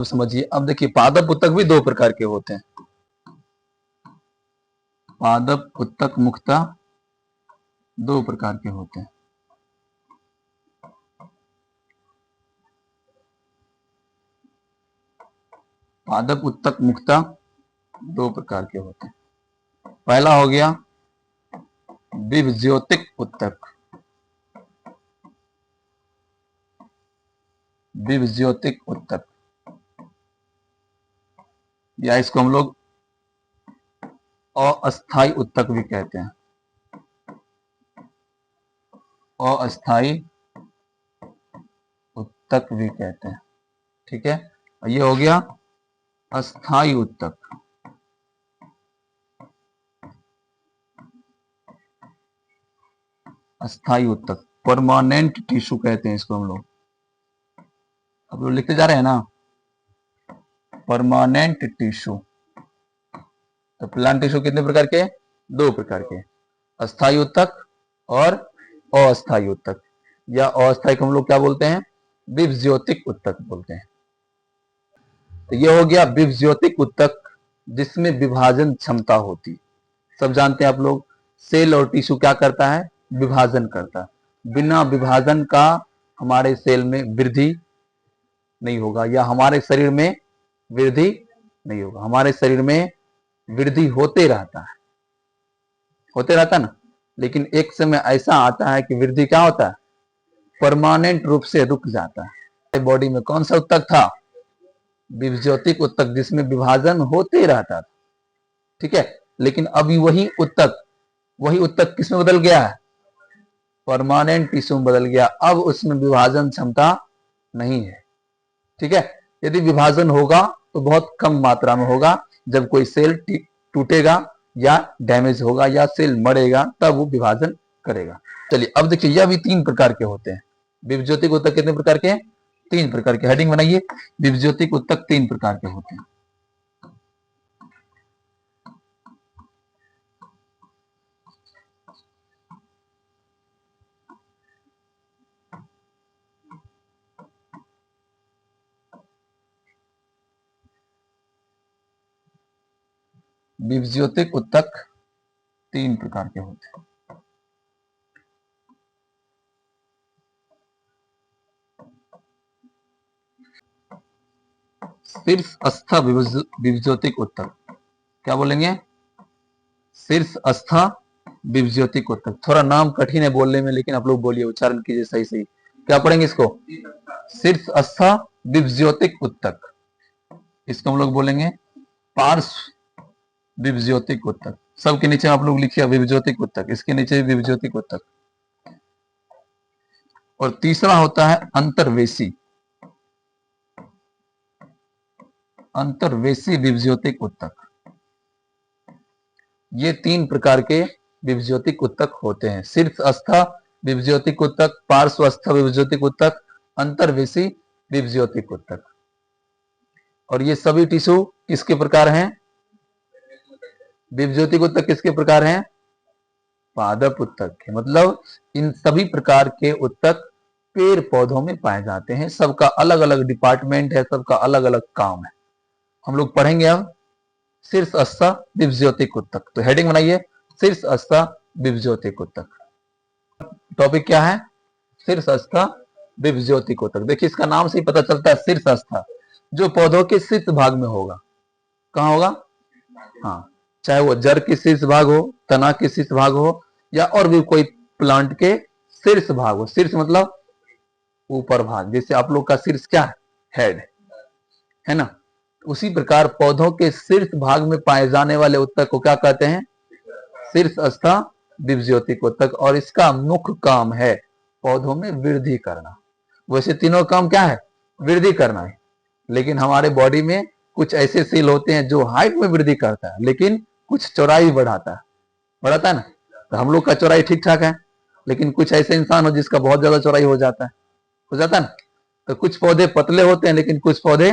तो समझिए। अब देखिए, पादप उत्तक भी दो प्रकार के होते हैं। पादप उत्तक मुख्यतः दो प्रकार के होते हैं। पादप उत्तक मुख्यतः दो प्रकार के होते हैं। पहला हो गया विभज्योतिक उत्तक। विभज्योतिक उत्तक, या इसको हम लोग अस्थाई उत्तक भी कहते हैं। अस्थाई उत्तक भी कहते हैं। ठीक है, ये हो गया अस्थाई उत्तक। अस्थाई उत्तक, परमानेंट टिश्यू कहते हैं इसको हम लोग। अब लोग लिखते जा रहे हैं ना, परमानेंट टिश्यू। तो प्लांट टिश्यू कितने प्रकार के? दो प्रकार के, अस्थाई उत्तक और अस्थाई उत्तक। या अस्थाई को हम लोग क्या बोलते हैं? विभज्योतिक उत्तक बोलते हैं। तो ये हो गया विभज्योतिक उत्तक, जिसमें विभाजन क्षमता होती। सब जानते हैं आप लोग, सेल और टिश्यू क्या करता है? विभाजन करता है। बिना विभाजन का हमारे सेल में वृद्धि नहीं होगा, या हमारे शरीर में वृद्धि नहीं होगा। हमारे शरीर में वृद्धि होते रहता है, होते रहता है ना। लेकिन एक समय ऐसा आता है कि वृद्धि क्या होता है? परमानेंट रूप से रुक जाता है। बॉडी में कौन सा उत्तक था? विभज्योतिक उत्तक, जिसमें विभाजन होते रहता था। ठीक है, लेकिन अभी वही उत्तक किसमें बदल गया है? परमानेंट टिश्यू में बदल गया। अब उसमें विभाजन क्षमता नहीं है। ठीक है, यदि विभाजन होगा तो बहुत कम मात्रा में होगा। जब कोई सेल टूटेगा या डैमेज होगा या सेल मरेगा, तब वो विभाजन करेगा। चलिए, अब देखिए, यह भी तीन प्रकार के होते हैं। विभज्योतिक उत्तक कितने प्रकार के? तीन प्रकार के। हेडिंग बनाइए, विभज्योतिक उत्तक तीन प्रकार के होते हैं। विभज्योतिक उत्तक तीन प्रकार के होते हैं। शीर्षस्थ विभज्योतिक उत्तक, क्या बोलेंगे? शीर्षस्थ विभज्योतिक उत्तक। थोड़ा नाम कठिन है बोलने में, लेकिन आप लोग बोलिए, उच्चारण कीजिए सही सही। क्या पढ़ेंगे इसको? शीर्षस्थ विभज्योतिक उत्तक। इसको हम लोग बोलेंगे पार्श्व विभज्योतिक उत्तक। सबके नीचे आप लोग लिखिए विभज्योतिक उत्तक, इसके नीचे विभज्योतिक उत्तक। और तीसरा होता है अंतर्वेशी। अंतर्वेशी विभज्योतिक उत्तक। ये तीन प्रकार के विभज्योतिक उत्तक होते हैं। शीर्षस्थ विभज्योतिक उत्तक, पार्श्वस्थ विभज्योतिक उत्तक, अंतर्वेशी विभज्योतिक उत्तक। और ये सभी टिश्यू किसके प्रकार हैं? विभज्योतिक उत्तक किसके प्रकार हैं? पादप उत्तक के। मतलब इन सभी प्रकार के उत्तक पेड़ पौधों में पाए जाते हैं। सबका अलग अलग डिपार्टमेंट है, सबका अलग अलग काम है। हम लोग पढ़ेंगे अब शीर्षस्थ विभज्योतिक उत्तक। तो हेडिंग बनाइए, शीर्षस्थ विभज्योतिक उत्तक। टॉपिक क्या है? शीर्षस्थ विभज्योतिक उत्तक। देखिए, इसका नाम से ही पता चलता है शीर्षस्थ, जो पौधों के शीर्ष भाग में होगा। कहां होगा? हाँ, चाहे वो जड़ के शीर्ष भाग हो, तना के शीर्ष भाग हो, या और भी कोई प्लांट के शीर्ष भाग हो। शीर्ष मतलब ऊपर भाग। जैसे आप लोग का शीर्ष क्या है? हेड है ना। उसी प्रकार पौधों के शीर्ष भाग में पाए जाने वाले उत्तक को क्या कहते हैं? शीर्षस्थ विभज्योतिक उत्तक। और इसका मुख्य काम है पौधों में वृद्धि करना। वैसे तीनों काम क्या है? वृद्धि करना है। लेकिन हमारे बॉडी में कुछ ऐसे सेल होते हैं जो हाइट में वृद्धि करता है, लेकिन कुछ चौड़ाई बढ़ाता है ना। तो हम लोग का चौड़ाई ठीक ठाक है, लेकिन कुछ ऐसे इंसान हो जिसका बहुत ज्यादा चौड़ाई हो जाता है ना। तो कुछ पौधे पतले होते हैं, लेकिन कुछ पौधे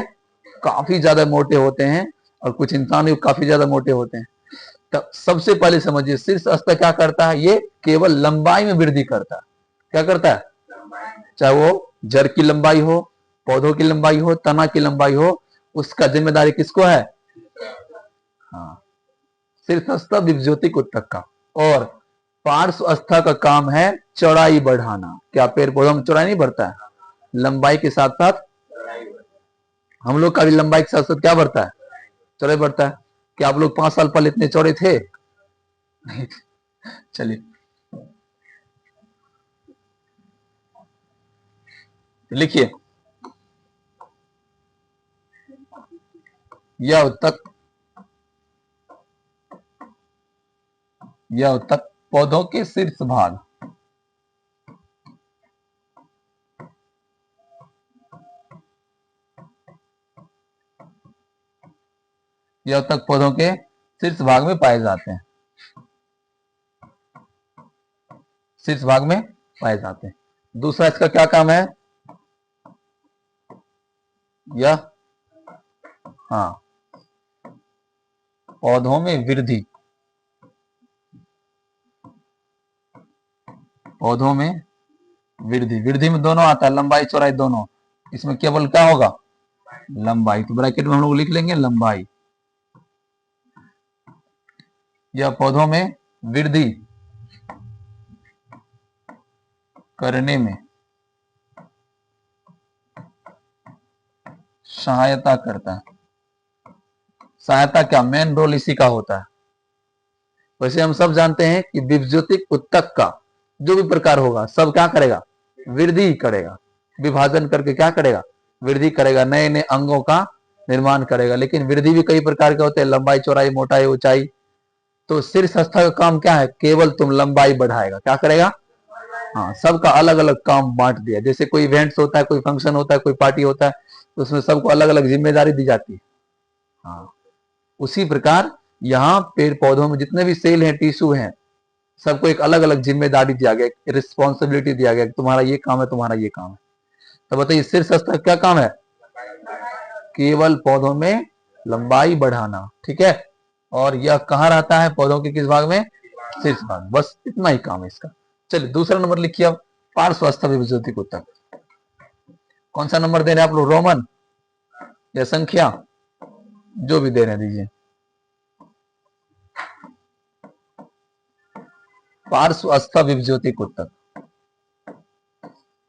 काफी ज्यादा मोटे होते हैं, और कुछ इंसान भी काफी ज्यादा मोटे होते हैं। तो सबसे पहले समझिए, शीर्षस्थ क्या करता है? ये केवल लंबाई में वृद्धि करता है। क्या करता है? चाहे वो जड़ की लंबाई हो, पौधों की लंबाई हो, तना की लंबाई हो, उसका जिम्मेदारी किसको है? हाँ, शीर्षस्थ विभज्योतिक उत्तक का। और पार्श्वस्थ का काम है चौड़ाई बढ़ाना। क्या पेड़ पौधों में चौड़ाई नहीं बढ़ता है? लंबाई के साथ साथ हम लोग का भी लंबाई के साथ साथ क्या बढ़ता है? चौड़ाई बढ़ता है। क्या आप लोग 5 साल पहले इतने चौड़े थे? चलिए लिखिए, यह उत्तक पौधों के शीर्ष भाग, यह उत्तक पौधों के शीर्ष भाग में पाए जाते हैं, शीर्ष भाग में पाए जाते हैं। दूसरा इसका क्या काम है? यह हाँ, पौधों में वृद्धि, पौधों में वृद्धि, वृद्धि में दोनों आता है, लंबाई चौड़ाई दोनों। इसमें केवल क्या होगा? लंबाई। तो ब्रैकेट में हम लोग लिख लेंगे लंबाई। यह पौधों में वृद्धि करने में सहायता करता है। सहायता क्या, मेन रोल इसी का होता है। वैसे हम सब जानते हैं कि विभज्योतिक उत्तक का जो भी प्रकार होगा सब क्या करेगा? वृद्धि करेगा, विभाजन करके क्या करेगा? वृद्धि करेगा, नए नए अंगों का निर्माण करेगा। लेकिन वृद्धि भी कई प्रकार के होते हैं, लंबाई चौड़ाई मोटाई ऊंचाई। तो शीर्षस्थ का काम क्या है? केवल तुम लंबाई बढ़ाएगा। क्या करेगा? हाँ, सबका अलग अलग काम बांट दिया। जैसे कोई इवेंट्स होता है, कोई फंक्शन होता है, कोई पार्टी होता है, तो उसमें सबको अलग अलग जिम्मेदारी दी जाती है। हाँ, उसी प्रकार यहाँ पेड़ पौधों में जितने भी सेल हैं, टिश्यू हैं, सबको एक अलग अलग जिम्मेदारी दिया गया, रिस्पॉन्सिबिलिटी दिया गया, तुम्हारा ये काम है, तुम्हारा ये काम है। तो बताइए शीर्षस्थ का क्या काम है? केवल पौधों में लंबाई बढ़ाना, ठीक है। और यह कहाँ रहता है? पौधों के किस भाग में? शीर्ष भाग। बस इतना ही काम है इसका। चलिए दूसरा नंबर लिखिए अब, पार्श्वस्थ विभज्योतिक उत्तक। कौन सा नंबर दे रहे हैं आप लोग, रोमन या संख्या? जो भी दे रहे हैं दीजिए। पार्श्वस्थ विभज्योतिक उत्तक।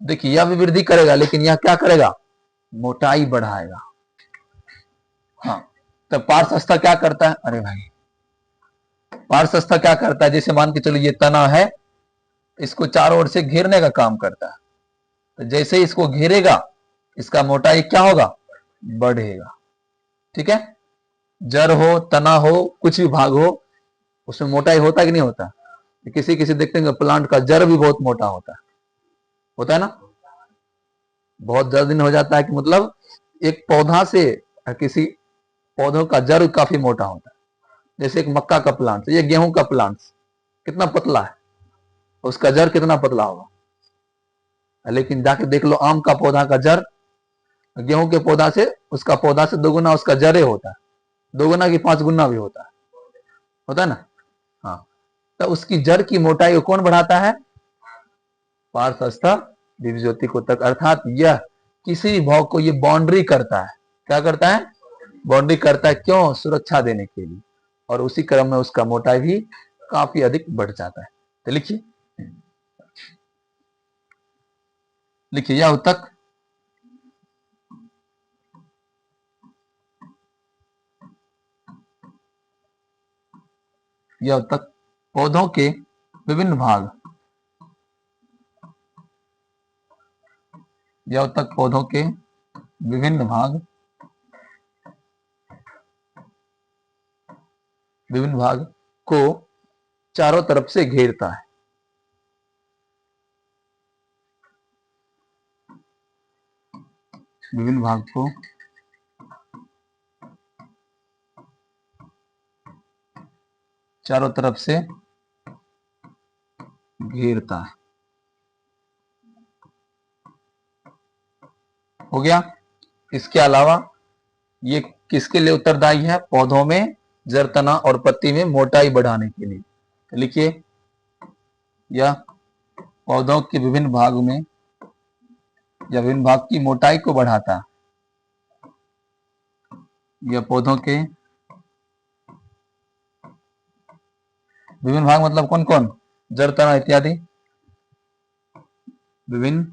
देखिए यह भी वृद्धि करेगा, लेकिन यह क्या करेगा? मोटाई बढ़ाएगा। हाँ, तो पार्श्वस्थ क्या करता है? अरे भाई, पार्श्वस्थ क्या करता है? जैसे मान के चलो ये तना है, इसको चारों ओर से घेरने का काम करता है। तो जैसे ही इसको घेरेगा, इसका मोटाई क्या होगा? बढ़ेगा, ठीक है। जड़ हो, तना हो, कुछ भी भाग हो, उसमें मोटाई होता कि नहीं होता? किसी किसी देखते हैं प्लांट का जड़ भी बहुत मोटा होता है ना। बहुत ज्यादा दिन हो जाता है कि मतलब एक पौधा से किसी पौधों का जड़ काफी मोटा होता है। जैसे एक मक्का का प्लांट, ये गेहूं का प्लांट कितना पतला है, उसका जड़ कितना पतला होगा। लेकिन जाके देख लो आम का पौधा का जड़ गेहूं के पौधा से, उसका पौधा से दोगुना उसका जड़े होता है, दोगुना की 5 गुना भी होता है ना। हाँ, तो उसकी जड़ की मोटाई को कौन बढ़ाता है? पार्श्वस्थ विभज्योतिक उत्तक। अर्थात यह किसी भी भाग को ये बाउंड्री करता है। क्या करता है? बाउंड्री करता है। क्यों? सुरक्षा देने के लिए। और उसी क्रम में उसका मोटाई भी काफी अधिक बढ़ जाता है। तो लिखिए, लिखिए यह उत्तक पौधों के विभिन्न भाग, यह उत्तक पौधों के विभिन्न भाग को चारों तरफ से घेरता है। विभिन्न भाग को चारों तरफ से घेरता है। हो गया। इसके अलावा ये किसके लिए उत्तरदायी है? पौधों में जड़, तना और पत्ती में मोटाई बढ़ाने के लिए। तो लिखिए, यह पौधों के विभिन्न भाग में या विभिन्न भाग की मोटाई को बढ़ाता है। या पौधों के विभिन्न भाग मतलब कौन कौन? जड़, तना इत्यादि। विभिन्न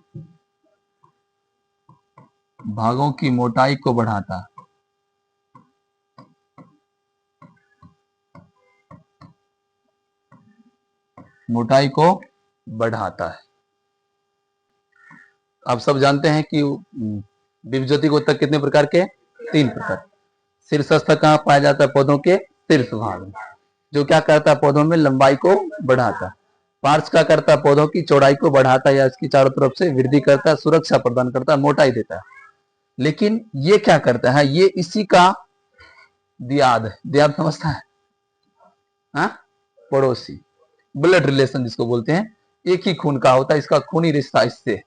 भागों की मोटाई को बढ़ाता है। मोटाई को बढ़ाता है। आप सब जानते हैं कि विभज्योतिक उत्तक कितने प्रकार के? 3 प्रकार। शीर्षस्थ कहाँ पाया जाता है? पौधों के शीर्ष भाग में, जो क्या करता है? पौधों में लंबाई को बढ़ाता है। पार्श्व क्या करता है? पौधों की चौड़ाई को बढ़ाता है या इसकी चारों तरफ से वृद्धि करता है, सुरक्षा प्रदान करता है, मोटाई देता है। लेकिन ये क्या करता है? ये इसी का दियाद है। दियाद समझता है? हाँ, पड़ोसी, ब्लड रिलेशन जिसको बोलते हैं, एक ही खून का होता है, इसका खूनी रिश्ता इससे।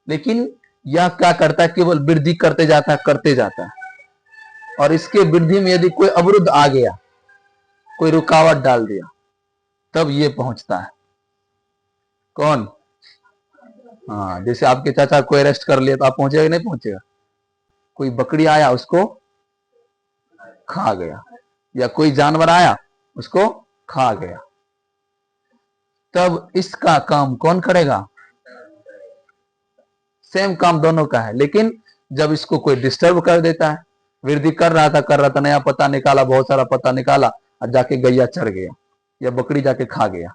लेकिन यह क्या करता है? केवल वृद्धि करते जाता है, करते जाता है। और इसके वृद्धि में यदि कोई अवरुद्ध आ गया, कोई रुकावट डाल दिया, तब ये पहुंचता है। कौन? हाँ, जैसे आपके चाचा को अरेस्ट कर लिया तो आप पहुंचेगा कि नहीं पहुंचेगा? कोई बकरी आया, उसको खा गया, या कोई जानवर आया, उसको खा गया, तब इसका काम कौन करेगा? सेम काम दोनों का है। लेकिन जब इसको कोई डिस्टर्ब कर देता है, वृद्धि कर रहा था, नया पत्ता निकाला, बहुत सारा पत्ता निकाला, और जाके गैया चढ़ गया या बकरी जाके खा गया,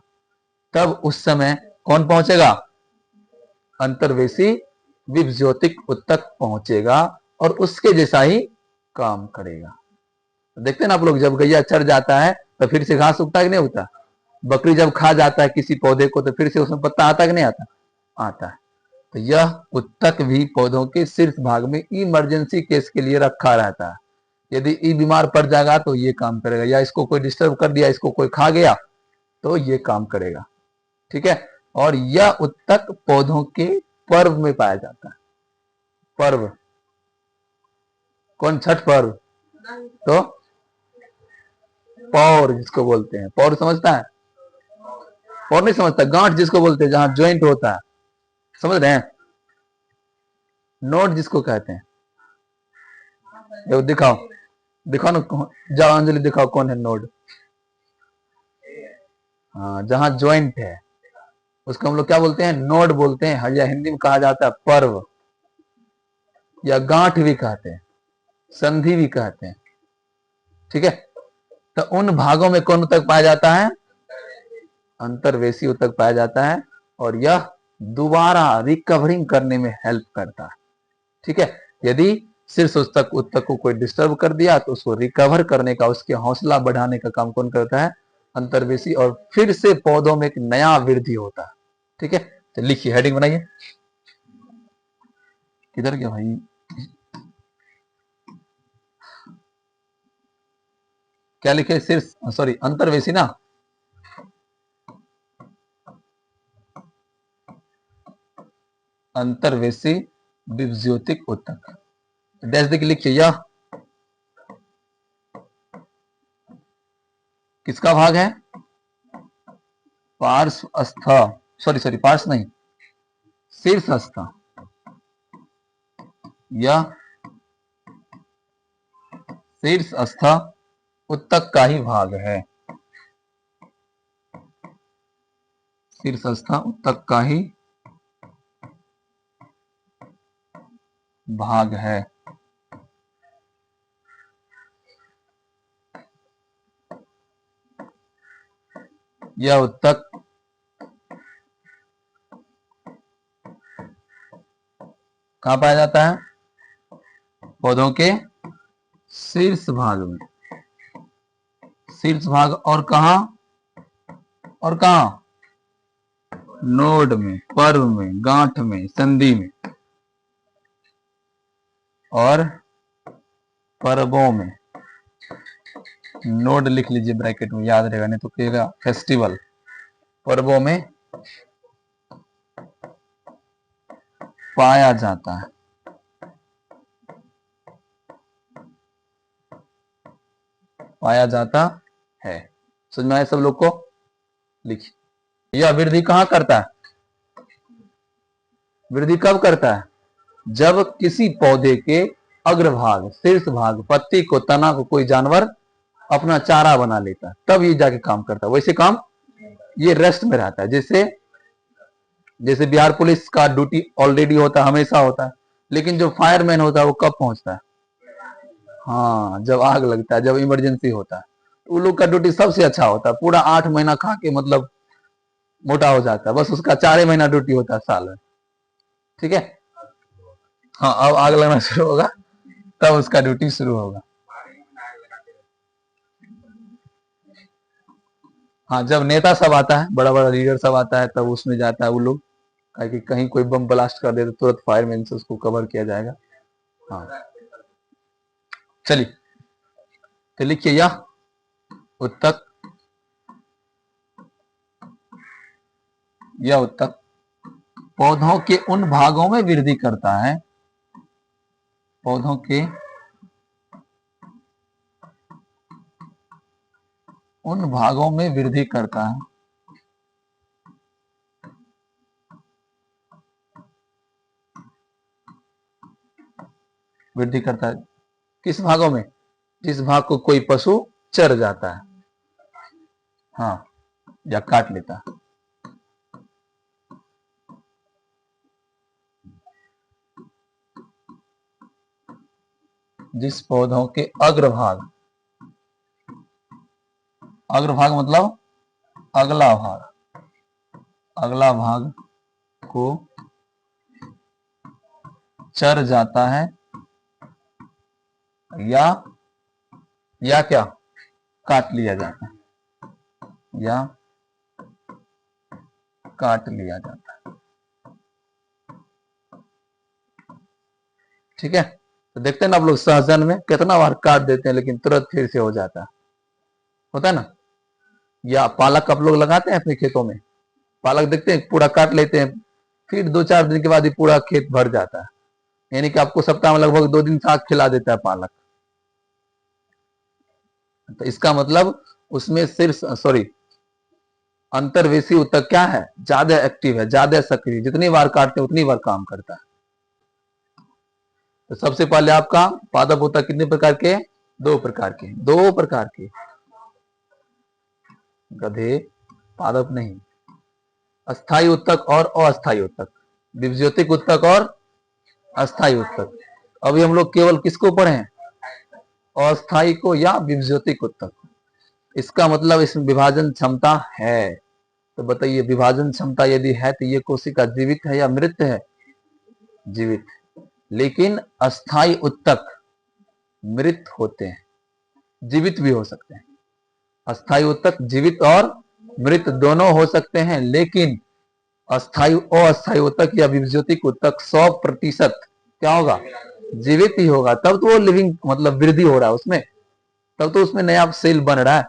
तब उस समय कौन पहुंचेगा? अंतर्वेशी विभज्योतिक उत्तक पहुंचेगा और उसके जैसा ही काम करेगा। देखते हैं ना आप लोग, जब गैया चढ़ जाता है तो फिर से घास उगता है कि नहीं उगता? बकरी जब खा जाता है किसी पौधे को तो फिर से उसमें पत्ता आता कि नहीं आता? आता है। तो यह उत्तक भी पौधों के शीर्ष भाग में इमरजेंसी केस के लिए रखा रहता है। यदि ये बीमार पड़ जाएगा तो ये काम करेगा, या इसको कोई डिस्टर्ब कर दिया, इसको कोई खा गया, तो ये काम करेगा। ठीक है। और यह उत्तक पौधों के पर्व में पाया जाता है। पर्व कौन? छठ पर्व। तो पौर जिसको बोलते हैं, पौर समझता है? पौर नहीं समझता? गांठ जिसको बोलते हैं, जहां ज्वाइंट होता है, समझ रहे हैं? नोड जिसको कहते हैं, ये दिखाओ, दिखाओ ना, जाओ अंजलि दिखाओ कौन है नोड। हाँ, जहां ज्वाइंट है उसको हम लोग क्या बोलते हैं? नोड बोलते हैं, या हिंदी में कहा जाता है पर्व, या गांठ भी कहते हैं, संधि भी कहते हैं। ठीक है। तो उन भागों में कौन उत्तक पाया जाता है? अंतर्वेशी उत्तक पाया जाता है, और यह दोबारा रिकवरिंग करने में हेल्प करता है। ठीक है। यदि शीर्ष उत्तक को कोई डिस्टर्ब कर दिया तो उसको रिकवर करने का, उसके हौसला बढ़ाने का काम कौन करता है? अंतर्वेशी। और फिर से पौधों में एक नया वृद्धि होता है। ठीक है। तो लिखिए, हेडिंग बनाइए। किधर गया भाई? क्या लिखे? शीर्ष, सॉरी, अंतर्वेशी ना। अंतर्वेशी विभज्योतिक उत्तक, डैश देके लिखिए। यह किसका भाग है? पार्श्वस्थ, सॉरी पार्श्व नहीं, शीर्षस्थ। यह शीर्षस्थ उत्तक का ही भाग है। शीर्षस्थ उत्तक का ही भाग है। यह उत्तक कहां पाया जाता है? पौधों के शीर्ष भाग में। शीर्ष भाग, और कहां? और कहां? नोड में, पर्व में, गांठ में, संधि में, और पर्वों में। नोड लिख लीजिए ब्रैकेट में, याद रहेगा, नहीं तो कहेगा फेस्टिवल। पर्वों में पाया जाता है। पाया जाता है। समझ में आया सब लोग को? लिखिए। यह वृद्धि कहां करता है? वृद्धि कब करता है? जब किसी पौधे के अग्रभाग, शीर्ष भाग, पत्ती को, तना को कोई जानवर अपना चारा बना लेता है, तब ये जाके काम करता है। वैसे काम ये रेस्ट में रहता है। जैसे जैसे बिहार पुलिस का ड्यूटी ऑलरेडी होता है, हमेशा होता है, लेकिन जो फायरमैन होता है वो कब पहुंचता है? हाँ, जब आग लगता है, जब इमरजेंसी होता है। तो उन लोग का ड्यूटी सबसे अच्छा होता है, पूरा 8 महीना खा के मतलब मोटा हो जाता है, बस उसका 4 महीना ड्यूटी होता है साल में। ठीक है। हाँ, अब आग लगना शुरू होगा तब उसका ड्यूटी शुरू होगा। हाँ, जब नेता सब आता है, बड़ा बड़ा लीडर सब आता है, तब उसमें जाता है वो लोग, कि कहीं कोई बम ब्लास्ट कर दे तो तुरंत फायरमैन से उसको कवर किया जाएगा। हाँ, चलिए तो लिखिए, यह उत्तक, यह उत्तक पौधों के उन भागों में वृद्धि करता है, पौधों के उन भागों में वृद्धि करता है, वृद्धि करता है किस भागों में? जिस भाग को कोई पशु चर जाता है, हाँ, या काट लेता है। जिस पौधों के अग्रभाग, अग्रभाग मतलब अगला भाग, अगला भाग को चर जाता है या क्या काट लिया जाता है, या काट लिया जाता है। ठीक है। तो देखते हैं ना आप लोग, सहजन में कितना बार काट देते हैं लेकिन तुरंत फिर से हो जाता है, होता है ना। या पालक आप लोग लगाते हैं अपने खेतों में, पालक देखते हैं पूरा काट लेते हैं, फिर 2-4 दिन के बाद ही पूरा खेत भर जाता है, यानी कि आपको सप्ताह में लगभग 2 दिन साग खिला देता है पालक। तो इसका मतलब उसमें सिर्फ अंतर्वेशी उत्तक क्या है? ज्यादा एक्टिव है, ज्यादा सक्रिय, जितनी बार काटते हैं उतनी बार काम करता है। तो सबसे पहले आपका पादप उत्तक कितने प्रकार के? 2 प्रकार के, 2 प्रकार के, गधे पादप नहीं, अस्थायी उत्तक और अस्थायी उत्तक, विभज्योतिक उत्तक और अस्थायी उत्तक। अभी हम लोग केवल किसको पढ़े हैं? अस्थायी को या विभज्योतिक उत्तक। इसका मतलब इसमें विभाजन क्षमता है। तो बताइए, विभाजन क्षमता यदि है तो ये कोशिका जीवित है या मृत है? जीवित। लेकिन अस्थायी उत्तक मृत होते हैं, जीवित भी हो सकते हैं। अस्थायी उत्तक जीवित और मृत दोनों हो सकते हैं, लेकिन अस्थायी अस्थायी उत्तक या विभज्योतिक उत्तक 100% क्या होगा? जीवित ही होगा। तब तो वो लिविंग मतलब वृद्धि हो रहा है उसमें, तब तो उसमें नया सेल बन रहा है।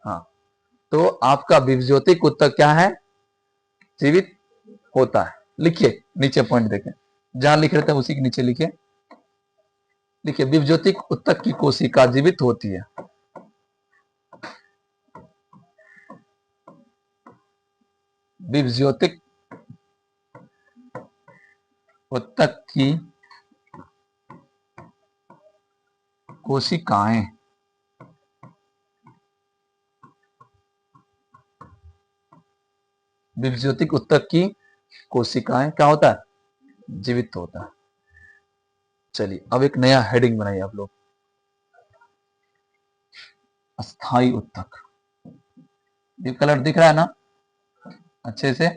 हाँ, तो आपका विभज्योतिक उत्तक क्या है? जीवित होता है। लिखिए नीचे पॉइंट देखें, जहां लिख रहे थे उसी के नीचे लिखिए, लिखिए विभज्योतिक उत्तक की कोशिका जीवित होती है। विभज्योतिक उत्तक की कोशिकाएं विभज्योतिक उत्तक की कोशिकाएं क्या होता है? जीवित होता है। चलिए अब एक नया हेडिंग बनाइए आप लोग, अस्थायी उत्तक। ये कलर दिख रहा है ना अच्छे से?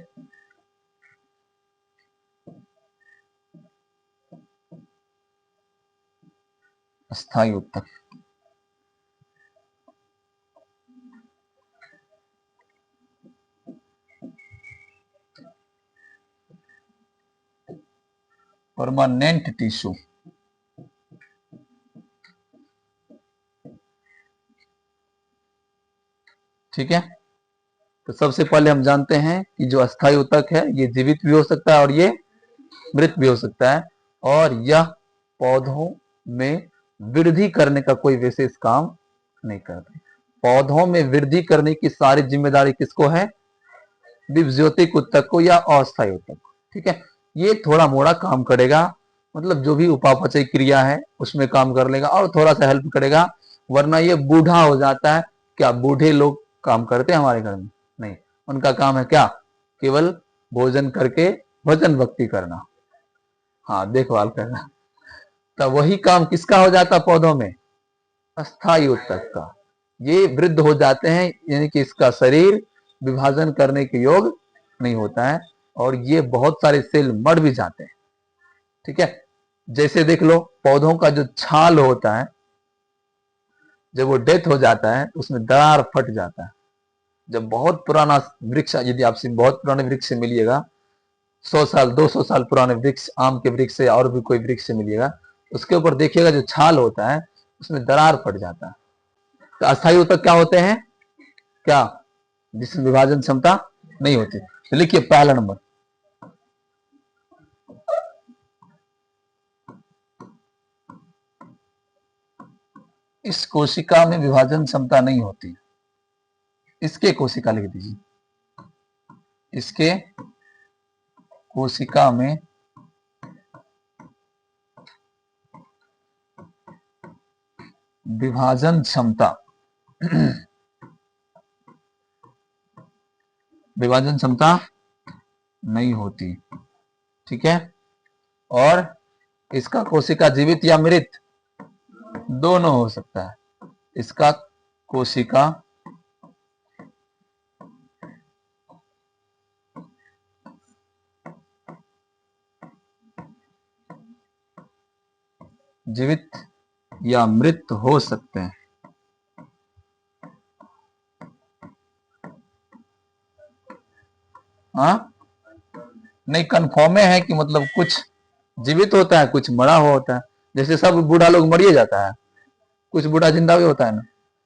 अस्थायी उत्तक, परमानेंट टिश्यू। ठीक है। तो सबसे पहले हम जानते हैं कि जो अस्थायी उत्तक है ये जीवित भी हो सकता है और ये मृत भी हो सकता है, और यह पौधों में वृद्धि करने का कोई विशेष काम नहीं करते। पौधों में वृद्धि करने की सारी जिम्मेदारी किसको है? विभज्योतिक उत्तक को या अस्थायी उत्तक को। ठीक है। ये थोड़ा मोड़ा काम करेगा, मतलब जो भी उपापचय क्रिया है उसमें काम कर लेगा और थोड़ा सा हेल्प करेगा, वरना ये बूढ़ा हो जाता है। क्या बूढ़े लोग काम करते हैं हमारे घर में? नहीं, उनका काम है क्या? केवल भोजन करके भजन भक्ति करना, हाँ, देखभाल करना। तो वही काम किसका हो जाता पौधों में? अस्थायी उत्तक का। ये वृद्ध हो जाते हैं, यानी कि इसका शरीर विभाजन करने के योग नहीं होता है और ये बहुत सारे सेल मर भी जाते हैं। ठीक है, जैसे देख लो पौधों का जो छाल होता है, जब वो डेथ हो जाता है तो उसमें दरार फट जाता है। जब बहुत पुराना वृक्ष, यदि आपसे बहुत पुराने वृक्ष से मिलिएगा, 100 साल 200 साल पुराने वृक्ष, आम के वृक्ष से और भी कोई वृक्ष से मिलिएगा, उसके ऊपर देखिएगा जो छाल होता है उसमें दरार पड़ जाता है। तो अस्थायी ऊतक क्या होते हैं? क्या? जिसमें विभाजन क्षमता नहीं होती। तो लिखिए पहला नंबर, इस कोशिका में विभाजन क्षमता नहीं होती। इसके कोशिका लिख दीजिए, इसके कोशिका में विभाजन क्षमता विभाजन क्षमता नहीं होती। ठीक है, और इसका कोशिका जीवित या मृत दोनों हो सकता है। इसका कोशिका जीवित या मृत हो सकते हैं। हाँ, नहीं, कन्फर्म है कि मतलब कुछ जीवित होता है, कुछ मरा हुआ होता है। जैसे सब बूढ़ा लोग मरिए जाता है, कुछ बूढ़ा जिंदा भी होता है ना,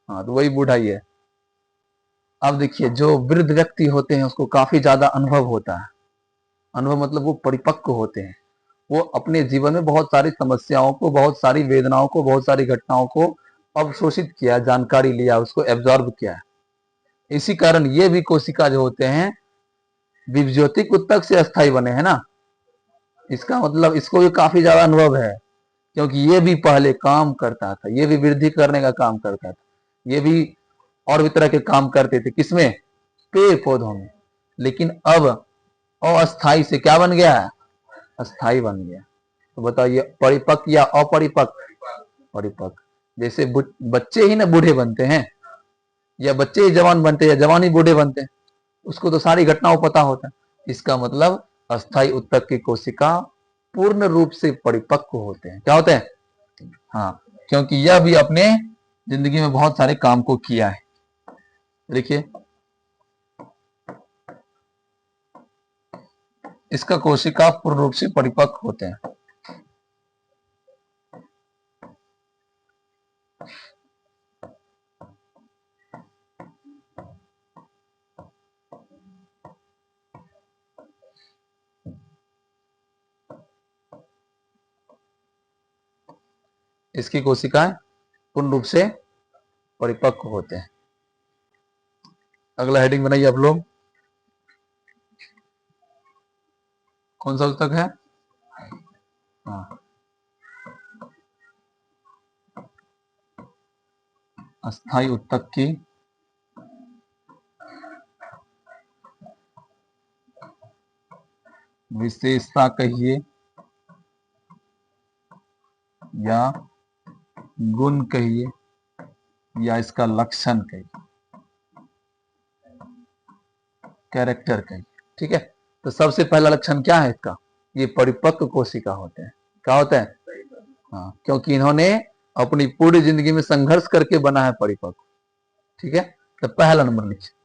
हाँ, तो वही बूढ़ा ही है। अब देखिए, जो वृद्ध व्यक्ति होते हैं उसको काफी ज्यादा अनुभव होता है। अनुभव मतलब वो परिपक्व होते हैं, वो अपने जीवन में बहुत सारी समस्याओं को, बहुत सारी वेदनाओं को, बहुत सारी घटनाओं को अवशोषित किया, जानकारी लिया, उसको एब्जॉर्ब किया है। इसी कारण ये भी कोशिका जो होते हैं विभज्योतिक उत्तक से अस्थायी बने हैं ना। इसका मतलब इसको भी काफी ज्यादा अनुभव है, क्योंकि ये भी पहले काम करता था, ये भी वृद्धि करने का काम करता था, ये भी और भी तरह के काम करते थे। किसमें? पेड़ पौधों में। लेकिन अब अस्थायी से क्या बन गया है? अस्थायी बन गया। तो बताइए, परिपक्व या अपरिपक्व? परिपक्व। जैसे बच्चे ही ना बूढ़े बनते हैं, या बच्चे ही जवान बनते हैं, या जवान ही बूढ़े बनते हैं, उसको तो सारी घटनाओं पता होता है। इसका मतलब अस्थायी उत्तक की कोशिका पूर्ण रूप से परिपक्व होते हैं। क्या होते हैं? हाँ, क्योंकि यह भी अपने जिंदगी में बहुत सारे काम को किया है। देखिए, इसका कोशिका पूर्ण रूप से परिपक्व होते हैं। इसकी कोशिकाएं पूर्ण रूप से परिपक्व होते हैं। अगला हेडिंग बनाइए आप लोग, कौन सा उत्तक है? हाँ, अस्थायी उत्तक की विशेषता कहिए या गुण कहिए या इसका लक्षण कहिए, कैरेक्टर कहिए। ठीक है, तो सबसे पहला लक्षण क्या है इसका? ये परिपक्व कोशिका होते हैं। क्या होते हैं? हाँ, क्योंकि इन्होंने अपनी पूरी जिंदगी में संघर्ष करके बना है परिपक्व। ठीक है, तो पहला नंबर लिखिए,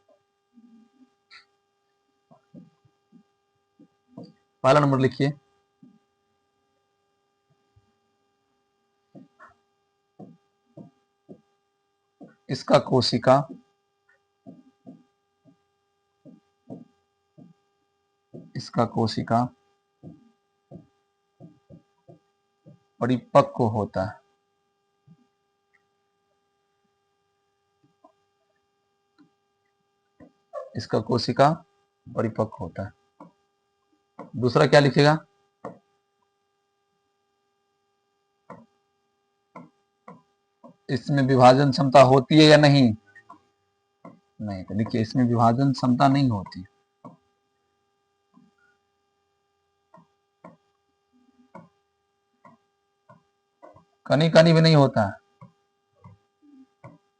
पहला नंबर लिखिए, इसका कोशिका इसका कोशिका परिपक्व होता है। इसका कोशिका परिपक्व होता है। दूसरा क्या लिखेगा? इसमें विभाजन क्षमता होती है या नहीं? नहीं। तो देखिए इसमें विभाजन क्षमता नहीं होती। कनी कनी भी नहीं होता है,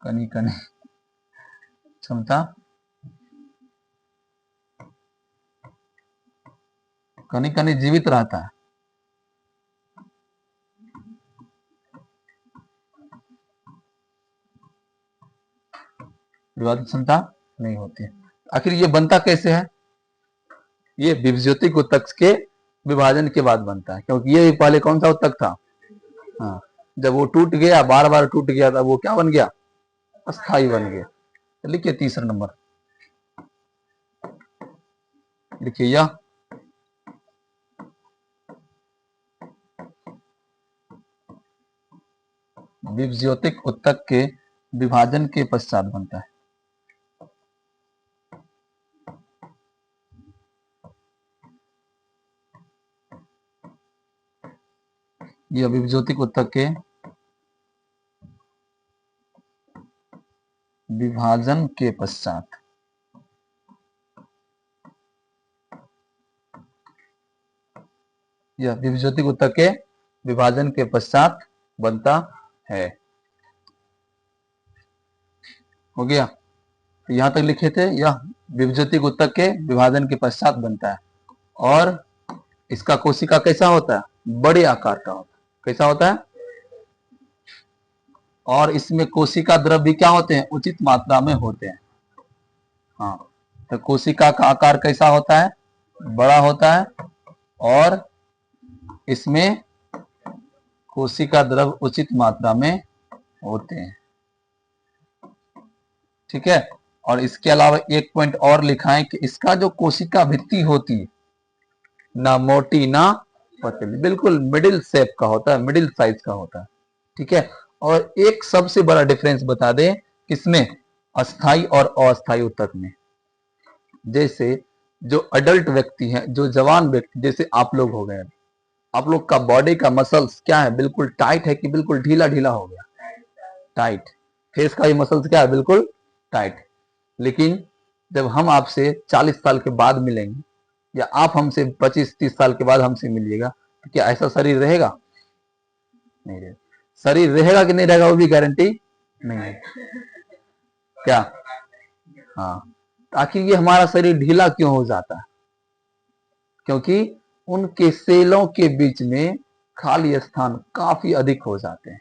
कनी कनी क्षमता, कनी कनी जीवित रहता है। विभाजन क्षमता नहीं होती है। आखिर ये बनता कैसे है? ये विभज्योतिक उत्तक के विभाजन के बाद बनता है, क्योंकि ये पहले कौन सा उत्तक था? हाँ, जब वो टूट गया, बार बार टूट गया था, वो क्या बन गया? अस्थाई बन गया। तो लिखिए तीसरा नंबर, लिखिए यह विभज्योतिक उत्तक के विभाजन के पश्चात बनता है। यह विभज्योतिक उत्तक के विभाजन के पश्चात, यह विभज्योतिक उत्तक के विभाजन के पश्चात बनता है। हो गया? तो यहां तक लिखे थे, यह विभज्योतिक उत्तक के विभाजन के पश्चात बनता है। और इसका कोशिका कैसा होता है? बड़े आकार का होता है। कैसा होता है? और इसमें कोशिका द्रव भी क्या होते हैं? उचित मात्रा में होते हैं। हाँ, तो कोशिका का आकार कैसा होता है? बड़ा होता है, और इसमें कोशिका द्रव उचित मात्रा में होते हैं। ठीक है। और इसके अलावा एक पॉइंट और लिखा है कि इसका जो कोशिका भित्ति होती है, ना मोटी ना पतली, बिल्कुल मिडिल शेप का होता है, मिडिल साइज का होता है। ठीक है। और एक सबसे बड़ा डिफरेंस बता दें, किसमें? अस्थाई और अस्थाई उत्तक में। जैसे जो अडल्ट व्यक्ति है, जो जवान व्यक्ति, जैसे आप लोग हो गए, आप लोग का बॉडी का मसल्स क्या है? बिल्कुल टाइट है कि बिल्कुल ढीला ढीला हो गया? टाइट। फेस का भी मसल्स क्या है? बिल्कुल टाइट। लेकिन जब हम आपसे 40 साल के बाद मिलेंगे, या आप हमसे 25-30 साल के बाद हमसे मिलिएगा, तो क्या ऐसा शरीर रहेगा? नहीं रहेगा। शरीर रहेगा कि नहीं रहेगा, वो भी गारंटी नहीं है। क्या? हाँ। आखिर ये हमारा शरीर ढीला क्यों हो जाता है? क्योंकि उनके सेलों के बीच में खाली स्थान काफी अधिक हो जाते हैं।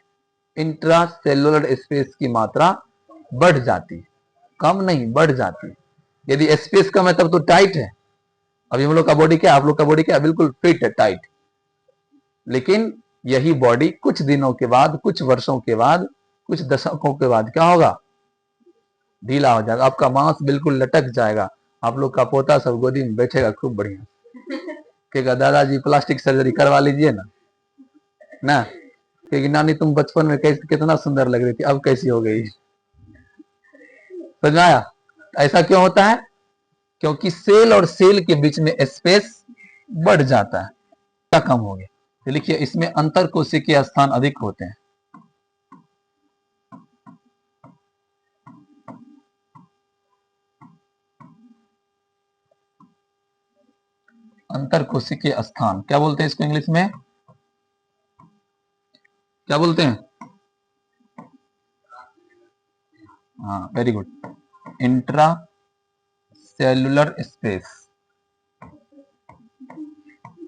इंट्रासेलुलर स्पेस की मात्रा बढ़ जाती है, कम नहीं, बढ़ जाती है। यदि स्पेस कम है तब तो टाइट है। अभी हम लोग का बॉडी क्या है? आप लोग का बॉडी क्या है? बिल्कुल फिट है, टाइट। लेकिन यही बॉडी कुछ दिनों के बाद, कुछ वर्षों के बाद, कुछ दशकों के बाद क्या होगा? ढीला हो जाएगा, आपका मांस बिल्कुल लटक जाएगा। आप लोग का पोता सब गोदी में बैठेगा खूब बढ़िया, कहेगा दादाजी प्लास्टिक सर्जरी करवा लीजिए ना, ना क्योंकि नानी तुम बचपन में कैसे कितना सुंदर लग रही थी, अब कैसी हो गई। समझ में आया? ऐसा क्यों होता है? क्योंकि सेल और सेल के बीच में स्पेस बढ़ जाता है, क्या कम हो गया। तो लिखिए इसमें अंतर कोशिकीय स्थान अधिक होते हैं। अंतर कोशिकीय स्थान क्या बोलते हैं इसको इंग्लिश में? क्या बोलते हैं? हाँ, very good. Intra cellular space.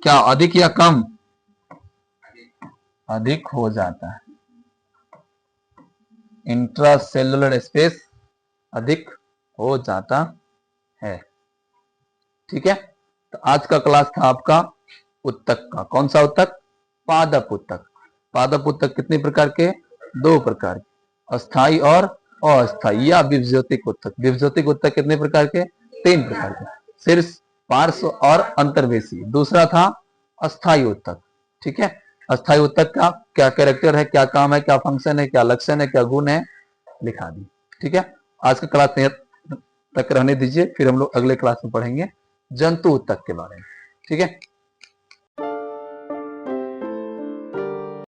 क्या अधिक या कम? अधिक हो जाता है। इंट्रा सेलुलर स्पेस अधिक हो जाता है। ठीक है। तो आज का क्लास था आपका उत्तक का। कौन सा उत्तक? पादप उत्तक। पादप उत्तक कितने प्रकार के? 2 प्रकार के, अस्थाई और अस्थाई या विभज्योतिक उत्तक। विभज्योतिक उत्तक कितने प्रकार के? 3 प्रकार के, शीर्ष, पार्श्व और अंतर्वेशी। दूसरा था अस्थाई उत्तक। ठीक है। अस्थाई उत्तक का क्या कैरेक्टर है, क्या काम है, क्या फंक्शन है, क्या लक्षण है, क्या गुण है, लिखा दी। ठीक है। आज का क्लास तक रहने दीजिए, फिर हम लोग अगले क्लास में पढ़ेंगे जंतु उत्तक के बारे में। ठीक है।